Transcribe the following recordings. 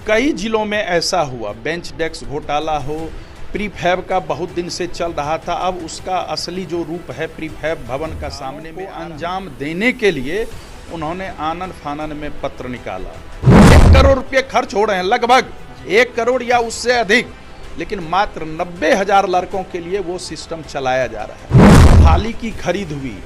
कई जिलों में ऐसा हुआ, बेंच डेस्क घोटाला हो, प्रीफैब का बहुत दिन से चल रहा था, अब उसका असली जो रूप है प्रीफैब भवन का सामने में अंजाम देने के लिए उन्होंने आनन फानन में पत्र निकाला। 1 करोड़ रुपये खर्च हो रहे हैं, लगभग 1 करोड़ या उससे अधिक, लेकिन मात्र 90,000 लड़कों के लिए वो सिस्टम चलाया जा रहा है। थाली की खरीद हुई,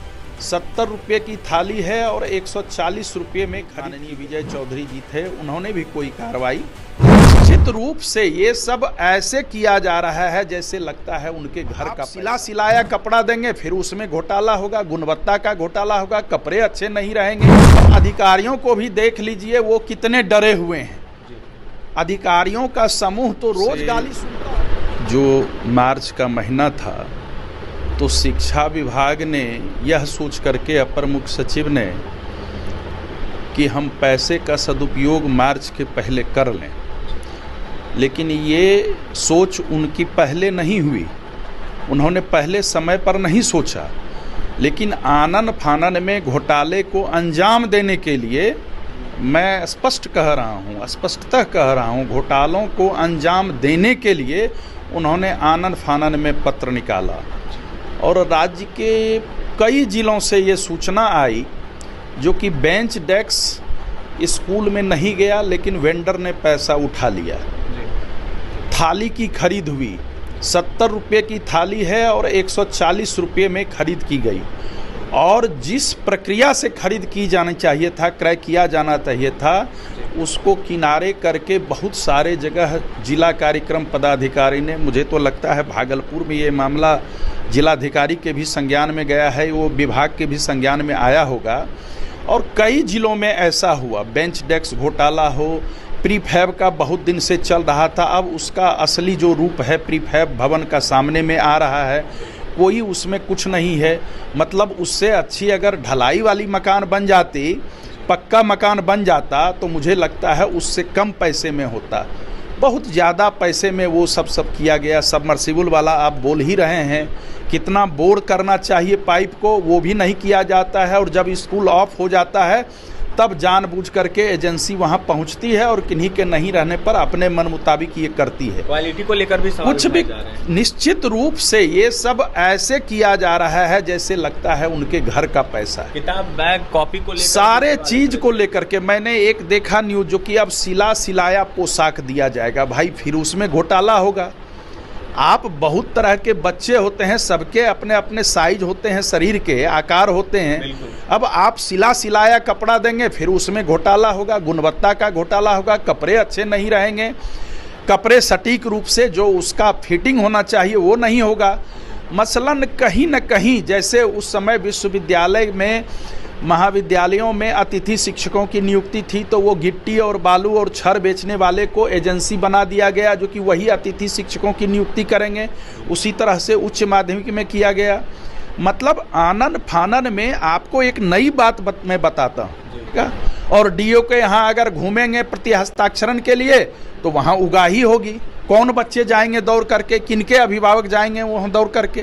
70 रुपये की थाली है और 140 रुपये में माननीय विजय चौधरी जी थे, उन्होंने भी कोई कार्रवाई। निश्चित रूप से ये सब ऐसे किया जा रहा है जैसे लगता है उनके घर का सिलाया कपड़ा देंगे, फिर उसमें घोटाला होगा, गुणवत्ता का घोटाला होगा, कपड़े अच्छे नहीं रहेंगे। अधिकारियों को भी देख लीजिए वो कितने डरे हुए हैं। अधिकारियों का समूह तो रोज गाली सुनता है। जो मार्च का महीना था तो शिक्षा विभाग ने यह सोच करके अपर मुख्य सचिव ने कि हम पैसे का सदुपयोग मार्च के पहले कर लें, लेकिन ये सोच उनकी पहले नहीं हुई, उन्होंने पहले समय पर नहीं सोचा, लेकिन आनन फानन में घोटाले को अंजाम देने के लिए मैं स्पष्टतः कह रहा हूँ, घोटालों को अंजाम देने के लिए उन्होंने आनन फानन में पत्र निकाला। और राज्य के कई जिलों से ये सूचना आई जो कि बेंच डेस्क स्कूल में नहीं गया, लेकिन वेंडर ने पैसा उठा लिया। थाली की खरीद हुई, 70 रुपये की थाली है और 140 रुपये में खरीद की गई, और जिस प्रक्रिया से खरीद की जानी चाहिए था, क्रय किया जाना चाहिए था, उसको किनारे करके बहुत सारे जगह जिला कार्यक्रम पदाधिकारी ने, मुझे तो लगता है भागलपुर में ये मामला जिलाधिकारी के भी संज्ञान में गया है, वो विभाग के भी संज्ञान में आया होगा, और कई जिलों में ऐसा हुआ, बेंच डेस्क घोटाला हो, प्रीफैब का बहुत दिन से चल रहा था, अब उसका असली जो रूप है प्रीफैब भवन का सामने में आ रहा है, कोई उसमें कुछ नहीं है। मतलब उससे अच्छी अगर ढलाई वाली मकान बन जाती, पक्का मकान बन जाता, तो मुझे लगता है उससे कम पैसे में होता। बहुत ज़्यादा पैसे में वो सब किया गया। सबमर्सिबल वाला आप बोल ही रहे हैं, कितना बोर करना चाहिए पाइप को, वो भी नहीं किया जाता है, और जब स्कूल ऑफ हो जाता है तब जानबूझ करके एजेंसी वहां पहुंचती है और किन्हीं के नहीं रहने पर अपने मन मुताबिक ये करती है। क्वालिटी को लेकर भी कुछ भी निश्चित रूप से ये सब ऐसे किया जा रहा है जैसे लगता है उनके घर का पैसा है। किताब, बैग, कॉपी को लेकर सारे चीज को लेकर के मैंने एक देखा न्यूज, जो कि अब सिलाया पोशाक दिया जाएगा। भाई फिर उसमें घोटाला होगा। आप बहुत तरह के बच्चे होते हैं, सबके अपने अपने साइज होते हैं, शरीर के आकार होते हैं। अब आप सिलाया कपड़ा देंगे, फिर उसमें घोटाला होगा, गुणवत्ता का घोटाला होगा, कपड़े अच्छे नहीं रहेंगे, कपड़े सटीक रूप से जो उसका फिटिंग होना चाहिए वो नहीं होगा। मसलन कहीं न कहीं जैसे उस समय विश्वविद्यालय में, महाविद्यालयों में अतिथि शिक्षकों की नियुक्ति थी, तो वो गिट्टी और बालू और छड़ बेचने वाले को एजेंसी बना दिया गया जो कि वही अतिथि शिक्षकों की नियुक्ति करेंगे। उसी तरह से उच्च माध्यमिक में किया गया। मतलब आनन फानन में आपको एक नई बात मैं बताता हूँ, और डीओ के यहाँ अगर घूमेंगे प्रति हस्ताक्षरण के लिए तो वहाँ उगाही होगी। कौन बच्चे जाएंगे दौड़ करके, किनके अभिभावक जाएंगे वहाँ दौड़ करके।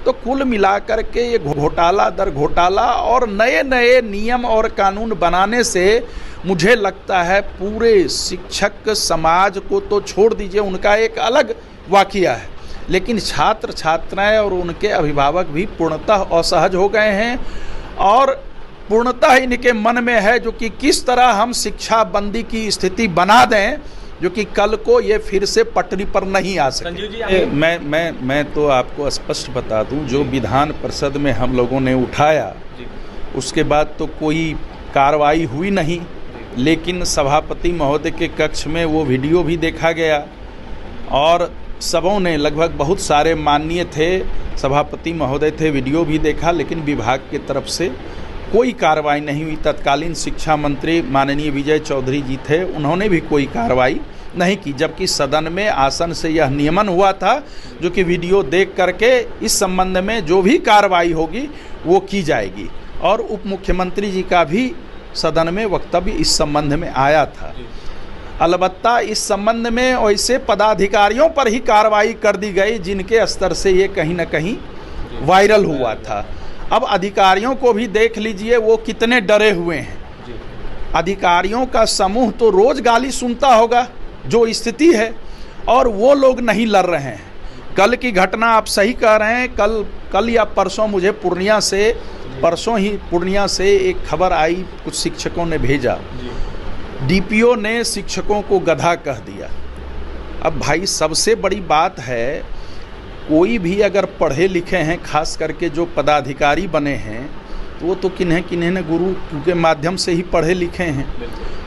तो कुल मिलाकर के ये घोटाला दर घोटाला और नए नए नियम और कानून बनाने से मुझे लगता है पूरे शिक्षक समाज को तो छोड़ दीजिए, उनका एक अलग वाक़या है, लेकिन छात्र छात्राएं और उनके अभिभावक भी पूर्णतः असहज हो गए हैं, और पूर्णतः इनके मन में है जो कि किस तरह हम शिक्षा बंदी की स्थिति बना दें जो कि कल को ये फिर से पटरी पर नहीं आ सके। मैं तो आपको स्पष्ट बता दूं, जो विधान परिषद में हम लोगों ने उठाया उसके बाद तो कोई कार्रवाई हुई नहीं, लेकिन सभापति महोदय के कक्ष में वो वीडियो भी देखा गया, और सबों ने लगभग बहुत सारे माननीय थे, सभापति महोदय थे, वीडियो भी देखा, लेकिन विभाग की तरफ से कोई कार्रवाई नहीं हुई। तत्कालीन शिक्षा मंत्री माननीय विजय चौधरी जी थे, उन्होंने भी कोई कार्रवाई नहीं की, जबकि सदन में आसन से यह नियमन हुआ था जो कि वीडियो देख करके इस संबंध में जो भी कार्रवाई होगी वो की जाएगी। और उप मुख्यमंत्री जी का भी सदन में वक्तव्य इस संबंध में आया था। अलबत्ता इस संबंध में वैसे पदाधिकारियों पर ही कार्रवाई कर दी गई जिनके स्तर से ये कहीं न कहीं वायरल हुआ था। अब अधिकारियों को भी देख लीजिए वो कितने डरे हुए हैं। अधिकारियों का समूह तो रोज गाली सुनता होगा। जो स्थिति है, और वो लोग नहीं लड़ रहे हैं। कल की घटना आप सही कह रहे हैं, कल या परसों मुझे परसों ही पूर्णिया से एक खबर आई, कुछ शिक्षकों ने भेजा, डीपीओ ने शिक्षकों को गधा कह दिया। अब भाई सबसे बड़ी बात है, कोई भी अगर पढ़े लिखे हैं, खास करके जो पदाधिकारी बने हैं, तो वो तो किन्हें न गुरु के माध्यम से ही पढ़े लिखे हैं,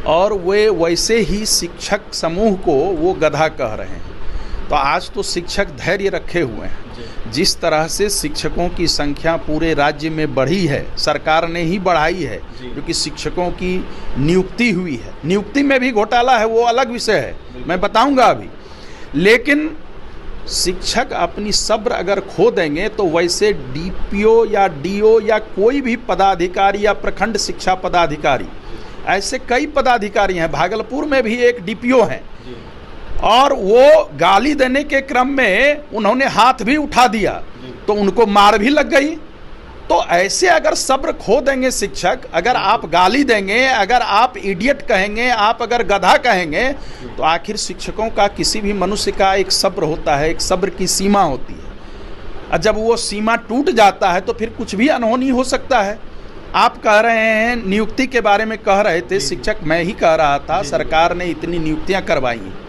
और वे वैसे ही शिक्षक समूह को वो गधा कह रहे हैं। तो आज तो शिक्षक धैर्य रखे हुए हैं। जिस तरह से शिक्षकों की संख्या पूरे राज्य में बढ़ी है, सरकार ने ही बढ़ाई है, क्योंकि शिक्षकों की नियुक्ति हुई है। नियुक्ति में भी घोटाला है, वो अलग विषय है, मैं बताऊंगा अभी। लेकिन शिक्षक अपनी सब्र अगर खो देंगे तो वैसे डीपीओ या डीओ या कोई भी पदाधिकारी या प्रखंड शिक्षा पदाधिकारी, ऐसे कई पदाधिकारी हैं। भागलपुर में भी एक डीपीओ हैं, और वो गाली देने के क्रम में उन्होंने हाथ भी उठा दिया, तो उनको मार भी लग गई। तो ऐसे अगर सब्र खो देंगे शिक्षक, अगर आप गाली देंगे, अगर आप इडियट कहेंगे, आप अगर गधा कहेंगे, तो आखिर शिक्षकों का, किसी भी मनुष्य का एक सब्र होता है, एक सब्र की सीमा होती है। और जब वो सीमा टूट जाता है तो फिर कुछ भी अनहोनी हो सकता है। आप कह रहे हैं, नियुक्ति के बारे में कह रहे थे, शिक्षक मैं ही कह रहा था, सरकार ने इतनी नियुक्तियां करवाई हैं।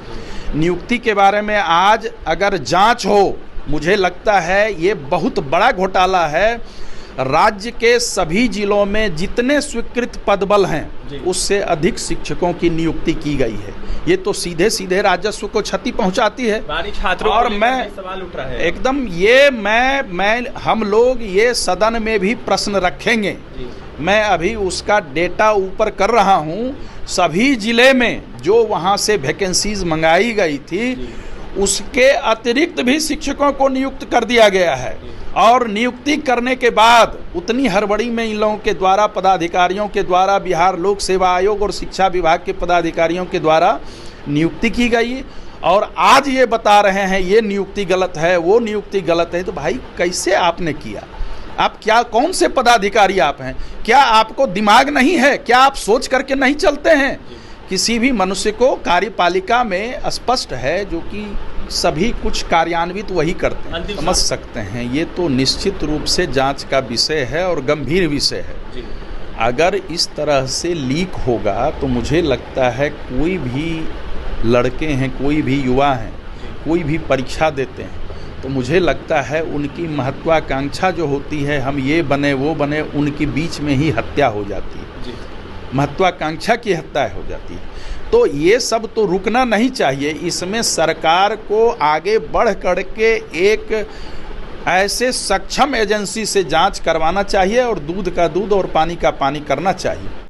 नियुक्ति के बारे में आज अगर जांच हो, मुझे लगता है ये बहुत बड़ा घोटाला है। राज्य के सभी जिलों में जितने स्वीकृत पदबल हैं, उससे अधिक शिक्षकों की नियुक्ति की गई है। ये तो सीधे सीधे राजस्व को क्षति पहुंचाती है। छात्रों और मैं सवाल उठ रहा है एकदम, ये मैं हम लोग ये सदन में भी प्रश्न रखेंगे। मैं अभी उसका डेटा ऊपर कर रहा हूँ। सभी जिले में जो वहाँ से वैकेंसीज मंगाई गई थी, उसके अतिरिक्त भी शिक्षकों को नियुक्त कर दिया गया है। और नियुक्ति करने के बाद उतनी हड़बड़ी में इन लोगों के द्वारा, पदाधिकारियों के द्वारा, बिहार लोक सेवा आयोग और शिक्षा विभाग के पदाधिकारियों के द्वारा नियुक्ति की गई, और आज ये बता रहे हैं ये नियुक्ति गलत है, वो नियुक्ति गलत है। तो भाई कैसे आपने किया? आप क्या, कौन से पदाधिकारी आप हैं? क्या आपको दिमाग नहीं है? क्या आप सोच करके नहीं चलते हैं? किसी भी मनुष्य को कार्यपालिका में स्पष्ट है, जो कि सभी कुछ कार्यान्वित वही करते हैं, समझ सकते हैं। ये तो निश्चित रूप से जांच का विषय है और गंभीर विषय है। अगर इस तरह से लीक होगा तो मुझे लगता है कोई भी लड़के हैं, कोई भी युवा हैं, कोई भी परीक्षा देते हैं, तो मुझे लगता है उनकी महत्वाकांक्षा जो होती है, हम ये बने वो बने, उनके बीच में ही हत्या हो जाती है। महत्वाकांक्षा की हत्या हो जाती है। तो ये सब तो रुकना नहीं चाहिए। इसमें सरकार को आगे बढ़ करके एक ऐसे सक्षम एजेंसी से जांच करवाना चाहिए, और दूध का दूध और पानी का पानी करना चाहिए।